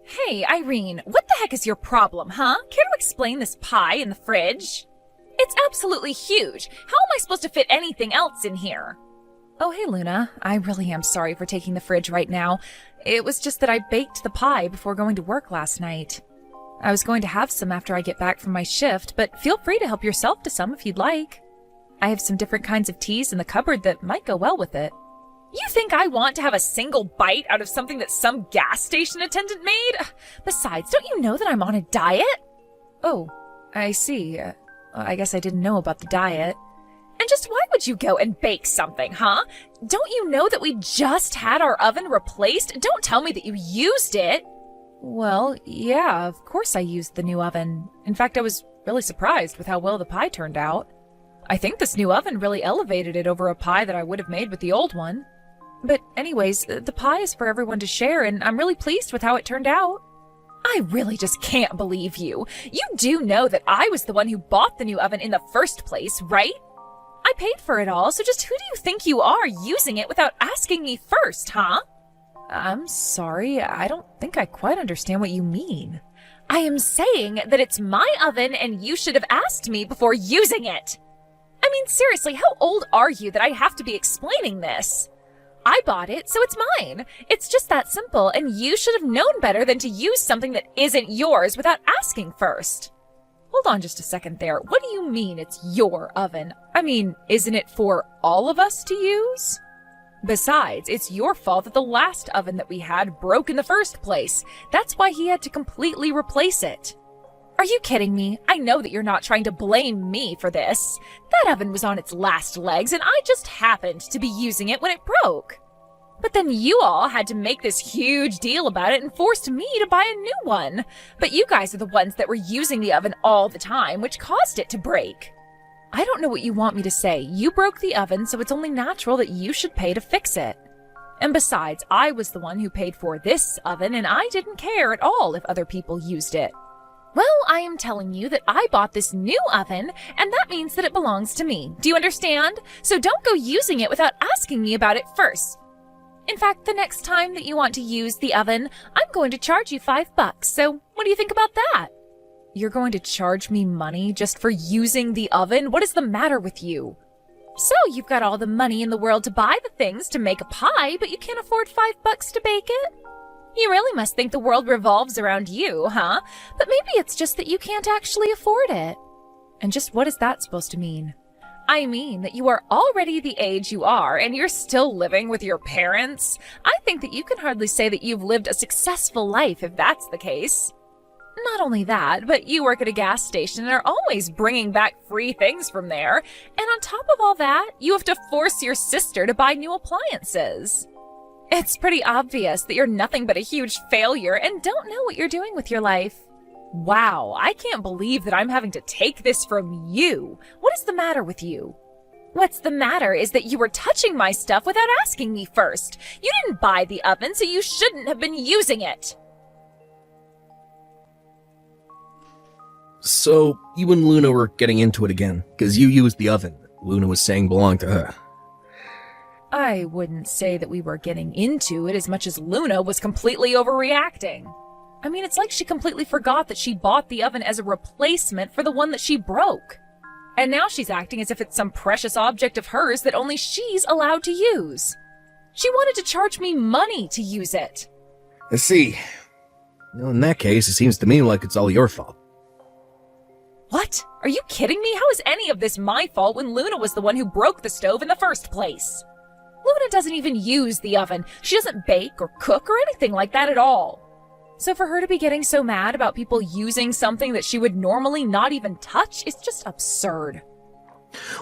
Hey, Irene, what the heck is your problem, huh? Care to explain this pie in the fridge? It's absolutely huge. How am I supposed to fit anything else in here? Oh, hey, Luna. I really am sorry for taking the fridge right now. It was just that I baked the pie before going to work last night. I was going to have some after I get back from my shift, but feel free to help yourself to some if you'd like. I have some different kinds of teas in the cupboard that might go well with it. You think I want to have a single bite out of something that some gas station attendant made? Besides, don't you know that I'm on a diet? Oh, I see. I guess I didn't know about the diet. And just why would you go and bake something, huh? Don't you know that we just had our oven replaced? Don't tell me that you used it. Well, yeah, of course I used the new oven. In fact, I was really surprised with how well the pie turned out. I think this new oven really elevated it over a pie that I would have made with the old one. But anyways, the pie is for everyone to share, and I'm really pleased with how it turned out. I really just can't believe you. You do know that I was the one who bought the new oven in the first place, right? I paid for it all, so just who do you think you are using it without asking me first, huh? I'm sorry, I don't think I quite understand what you mean. I am saying that it's my oven and you should have asked me before using it. I mean, seriously, how old are you that I have to be explaining this? I bought it, so it's mine. It's just that simple, and you should have known better than to use something that isn't yours without asking first. Hold on just a second there. What do you mean it's your oven? I mean, isn't it for all of us to use? Besides, it's your fault that the last oven that we had broke in the first place. That's why he had to completely replace it. Are you kidding me? I know that you're not trying to blame me for this. That oven was on its last legs, and I just happened to be using it when it broke. But then you all had to make this huge deal about it and forced me to buy a new one. But you guys are the ones that were using the oven all the time, which caused it to break. I don't know what you want me to say. You broke the oven, so it's only natural that you should pay to fix it. And besides, I was the one who paid for this oven, and I didn't care at all if other people used it. Well, I am telling you that I bought this new oven, and that means that it belongs to me. Do you understand? So don't go using it without asking me about it first. In fact, the next time that you want to use the oven, I'm going to charge you $5. So what do you think about that? You're going to charge me money just for using the oven? What is the matter with you? So you've got all the money in the world to buy the things to make a pie, but you can't afford $5 to bake it? You really must think the world revolves around you, huh? But maybe it's just that you can't actually afford it. And just what is that supposed to mean? I mean that you are already the age you are, and you're still living with your parents. I think that you can hardly say that you've lived a successful life if that's the case. Not only that, but you work at a gas station and are always bringing back free things from there. And on top of all that, you have to force your sister to buy new appliances. It's pretty obvious that you're nothing but a huge failure and don't know what you're doing with your life. Wow, I can't believe that I'm having to take this from you. What is the matter with you? What's the matter is that you were touching my stuff without asking me first. You didn't buy the oven, so you shouldn't have been using it. So, you and Luna were getting into it again, because you used the oven that Luna was saying belonged to her. I wouldn't say that we were getting into it as much as Luna was completely overreacting. I mean, it's like she completely forgot that she bought the oven as a replacement for the one that she broke. And now she's acting as if it's some precious object of hers that only she's allowed to use. She wanted to charge me money to use it. I see. Well, in that case, it seems to me like it's all your fault. What? Are you kidding me? How is any of this my fault when Luna was the one who broke the stove in the first place? Luna doesn't even use the oven. She doesn't bake or cook or anything like that at all. So for her to be getting so mad about people using something that she would normally not even touch is just absurd.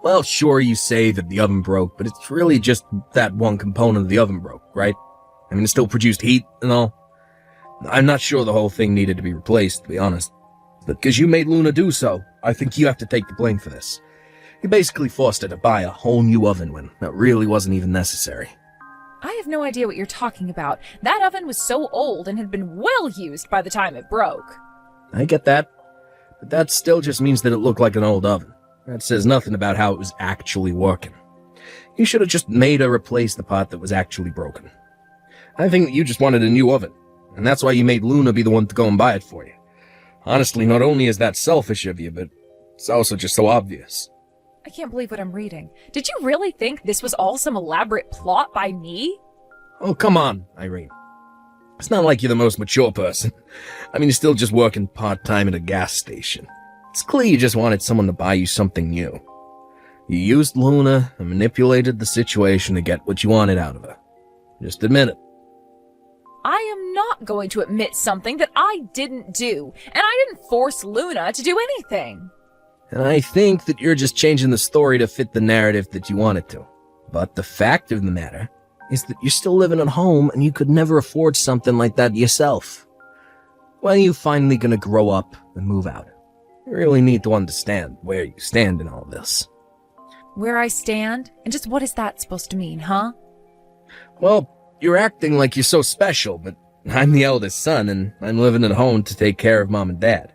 Well, sure, you say that the oven broke, but it's really just that one component of the oven broke, right? I mean, it still produced heat and all. I'm not sure the whole thing needed to be replaced, to be honest. But because you made Luna do so, I think you have to take the blame for this. You basically forced her to buy a whole new oven when that really wasn't even necessary. I have no idea what you're talking about. That oven was so old and had been well used by the time it broke. I get that, but that still just means that it looked like an old oven. That says nothing about how it was actually working. You should have just made her replace the part that was actually broken. I think that you just wanted a new oven. and that's why you made Luna be the one to go and buy it for you. Honestly, not only is that selfish of you, but it's also just so obvious. I can't believe what I'm reading. Did you really think this was all some elaborate plot by me? Oh, come on, Irene. It's not like you're the most mature person. I mean, you're still just working part-time at a gas station. It's clear you just wanted someone to buy you something new. You used Luna and manipulated the situation to get what you wanted out of her. Just admit it. I am not going to admit something that I didn't do, and I didn't force Luna to do anything. And I think that you're just changing the story to fit the narrative that you want it to. But the fact of the matter is that you're still living at home and you could never afford something like that yourself. When are you finally gonna grow up and move out? You really need to understand where you stand in all this. Where I stand? And just what is that supposed to mean, huh? Well, you're acting like you're so special, but I'm the eldest son and I'm living at home to take care of Mom and Dad.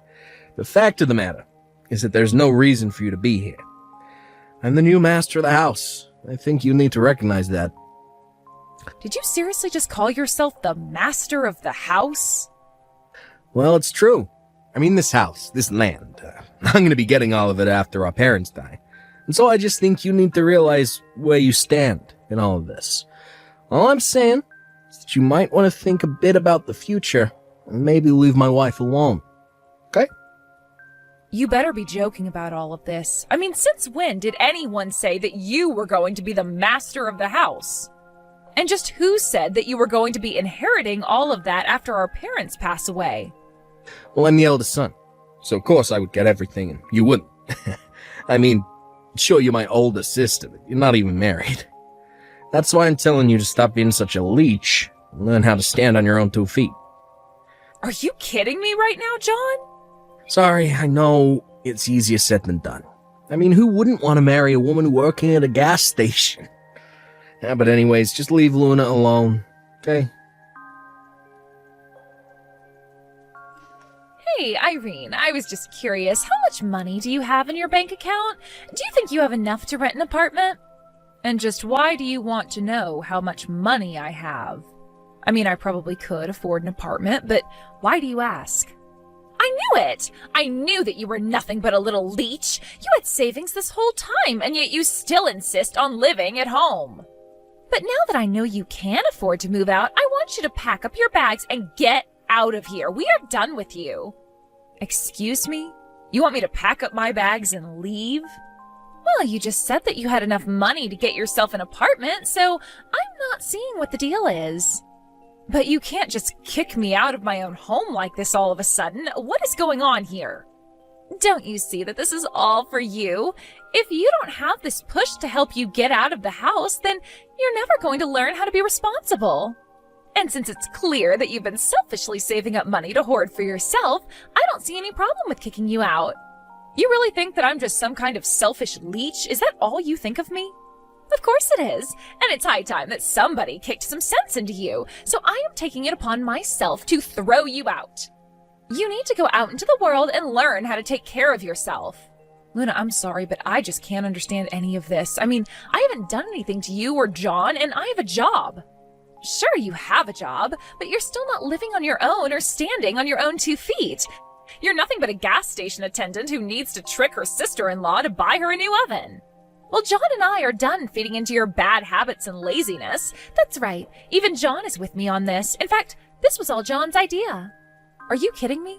The fact of the matter is that there's no reason for you to be here. I'm the new master of the house. I think you need to recognize that. Did you seriously just call yourself the master of the house? Well, it's true. I mean, this house, this land, I'm going to be getting all of it after our parents die. And so I just think you need to realize where you stand in all of this. All I'm saying is that you might want to think a bit about the future and maybe leave my wife alone. Okay? You better be joking about all of this. I mean, since when did anyone say that you were going to be the master of the house? And just who said that you were going to be inheriting all of that after our parents pass away? Well, I'm the eldest son, so of course I would get everything and you wouldn't. I mean, sure, you're my older sister, but you're not even married. That's why I'm telling you to stop being such a leech and learn how to stand on your own 2 feet. Are you kidding me right now, John? Sorry, I know it's easier said than done. I mean, who wouldn't want to marry a woman working at a gas station? Yeah, but anyways, just leave Luna alone, okay? Hey, Irene, I was just curious. How much money do you have in your bank account? Do you think you have enough to rent an apartment? And just why do you want to know how much money I have? I mean, I probably could afford an apartment, but why do you ask? I knew it! I knew that you were nothing but a little leech. You had savings this whole time, and yet you still insist on living at home. But now that I know you can afford to move out, I want you to pack up your bags and get out of here. We are done with you. Excuse me? You want me to pack up my bags and leave? Well, you just said that you had enough money to get yourself an apartment, so I'm not seeing what the deal is. But you can't just kick me out of my own home like this all of a sudden. What is going on here? Don't you see that this is all for you? If you don't have this push to help you get out of the house, then you're never going to learn how to be responsible. And since it's clear that you've been selfishly saving up money to hoard for yourself, I don't see any problem with kicking you out. You really think that I'm just some kind of selfish leech? Is that all you think of me? Of course it is, and it's high time that somebody kicked some sense into you, so I am taking it upon myself to throw you out. You need to go out into the world and learn how to take care of yourself. Luna, I'm sorry, but I just can't understand any of this. I mean, I haven't done anything to you or John, and I have a job. Sure, you have a job, but you're still not living on your own or standing on your own 2 feet. You're nothing but a gas station attendant who needs to trick her sister-in-law to buy her a new oven. Well, John and I are done feeding into your bad habits and laziness. That's right. Even John is with me on this. In fact, this was all John's idea. Are you kidding me?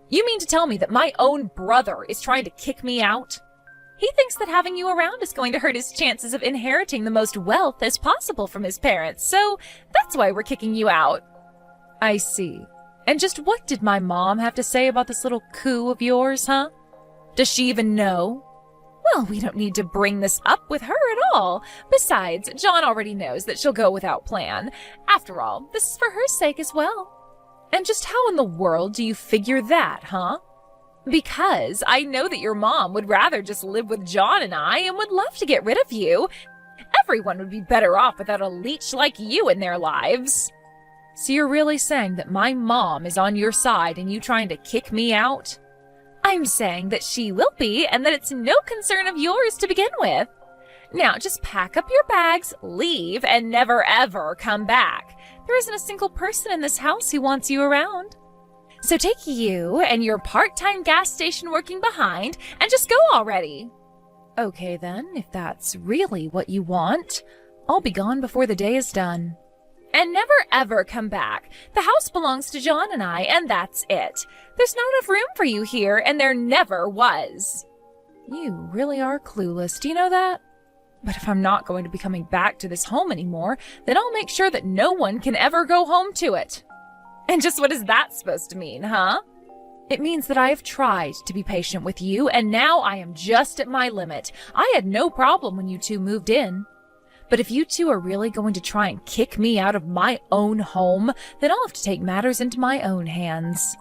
You mean to tell me that my own brother is trying to kick me out? He thinks that having you around is going to hurt his chances of inheriting the most wealth as possible from his parents, so that's why we're kicking you out. I see. And just what did my mom have to say about this little coup of yours, huh? Does she even know? Well, we don't need to bring this up with her at all. Besides, John already knows that she'll go without plan. After all, this is for her sake as well. And just how in the world do you figure that, huh? Because I know that your mom would rather just live with John and I and would love to get rid of you. Everyone would be better off without a leech like you in their lives. So you're really saying that my mom is on your side and you trying to kick me out? I'm saying that she will be and that it's no concern of yours to begin with. Now just pack up your bags, leave, and never ever come back. There isn't a single person in this house who wants you around. So take you and your part-time gas station working behind and just go already. Okay then, if that's really what you want, I'll be gone before the day is done. And never ever come back. The house belongs to John and I, and that's it. There's not enough room for you here, and there never was. You really are clueless, do you know that? But if I'm not going to be coming back to this home anymore, then I'll make sure that no one can ever go home to it. And just what is that supposed to mean, huh? It means that I have tried to be patient with you, and now I am just at my limit. I had no problem when you two moved in. But if you two are really going to try and kick me out of my own home, then I'll have to take matters into my own hands.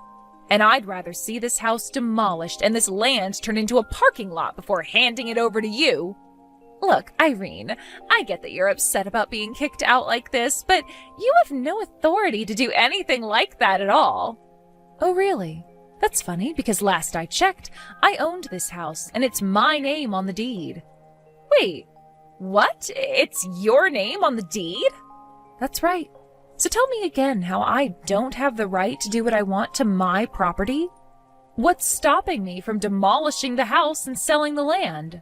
And I'd rather see this house demolished and this land turned into a parking lot before handing it over to you. Look, Irene, I get that you're upset about being kicked out like this, but you have no authority to do anything like that at all. Oh, really? That's funny, because last I checked, I owned this house, and it's my name on the deed. Wait, what? It's your name on the deed? That's right. So tell me again how I don't have the right to do what I want to my property? What's stopping me from demolishing the house and selling the land?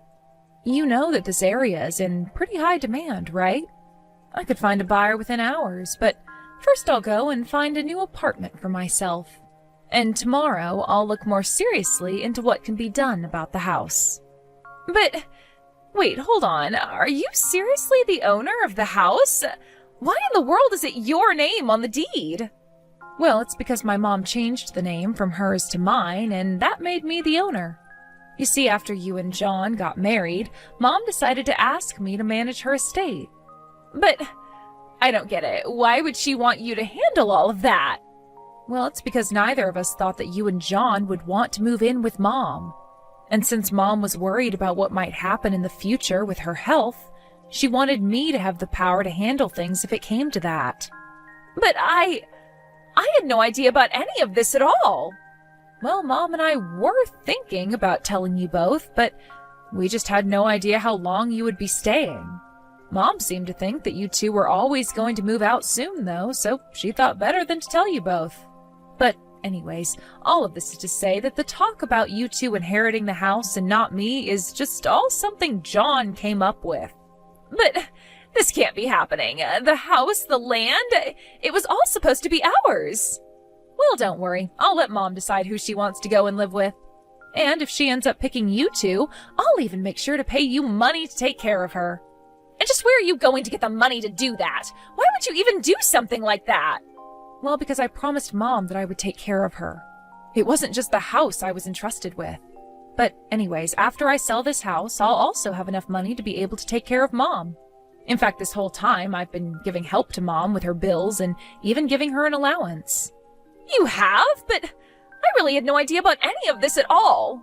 You know that this area is in pretty high demand, right? I could find a buyer within hours, but first I'll go and find a new apartment for myself. And tomorrow I'll look more seriously into what can be done about the house. But wait, hold on. Are you seriously the owner of the house? Why in the world is it your name on the deed? Well, it's because my mom changed the name from hers to mine, and that made me the owner. You see, after you and John got married, Mom decided to ask me to manage her estate. But I don't get it. Why would she want you to handle all of that? Well, it's because neither of us thought that you and John would want to move in with Mom. And since Mom was worried about what might happen in the future with her health, she wanted me to have the power to handle things if it came to that. But I had no idea about any of this at all. Well, Mom and I were thinking about telling you both, but we just had no idea how long you would be staying. Mom seemed to think that you two were always going to move out soon, though, so she thought better than to tell you both. But anyways, all of this is to say that the talk about you two inheriting the house and not me is just all something John came up with. But this can't be happening. The house, the land, it was all supposed to be ours. Well, don't worry. I'll let Mom decide who she wants to go and live with. And if she ends up picking you two, I'll even make sure to pay you money to take care of her. And just where are you going to get the money to do that? Why would you even do something like that? Well, because I promised Mom that I would take care of her. It wasn't just the house I was entrusted with. But anyways, after I sell this house, I'll also have enough money to be able to take care of Mom. In fact, this whole time I've been giving help to Mom with her bills and even giving her an allowance. You have? But I really had no idea about any of this at all.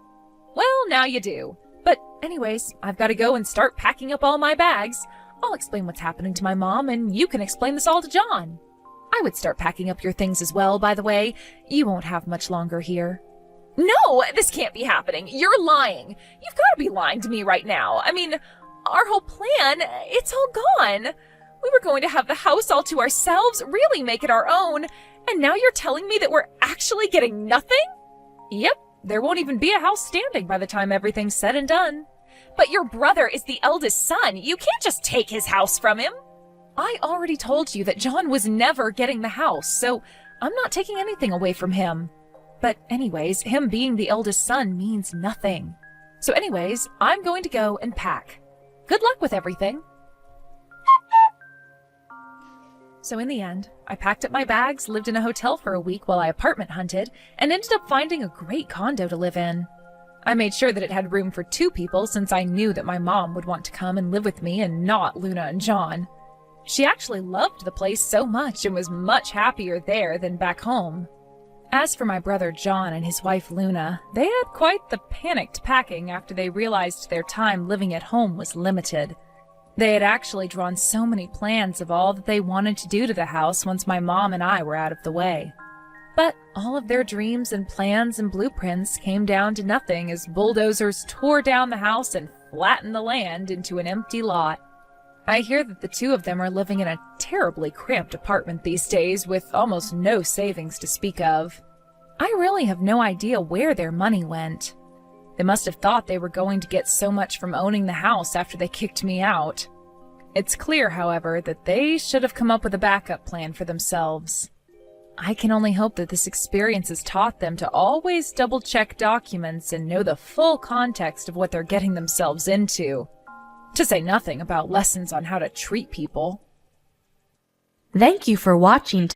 Well, now you do. But anyways, I've got to go and start packing up all my bags. I'll explain what's happening to my mom, and you can explain this all to John. I would start packing up your things as well, by the way. You won't have much longer here. No, this can't be happening. You're lying. You've got to be lying to me right now. I mean, our whole plan, it's all gone. We were going to have the house all to ourselves, really make it our own, and now you're telling me that we're actually getting nothing? Yep, there won't even be a house standing by the time everything's said and done. But your brother is the eldest son. You can't just take his house from him. I already told you that John was never getting the house, so I'm not taking anything away from him. But anyways, him being the eldest son means nothing. So anyways, I'm going to go and pack. Good luck with everything. So in the end, I packed up my bags, lived in a hotel for a week while I apartment hunted, and ended up finding a great condo to live in. I made sure that it had room for 2 people since I knew that my mom would want to come and live with me and not Luna and John. She actually loved the place so much and was much happier there than back home. As for my brother John and his wife Luna, they had quite the panicked packing after they realized their time living at home was limited. They had actually drawn so many plans of all that they wanted to do to the house once my mom and I were out of the way. But all of their dreams and plans and blueprints came down to nothing as bulldozers tore down the house and flattened the land into an empty lot. I hear that the two of them are living in a terribly cramped apartment these days with almost no savings to speak of. I really have no idea where their money went. They must have thought they were going to get so much from owning the house after they kicked me out. It's clear, however, that they should have come up with a backup plan for themselves. I can only hope that this experience has taught them to always double-check documents and know the full context of what they're getting themselves into, to say nothing about lessons on how to treat people. Thank you for watching.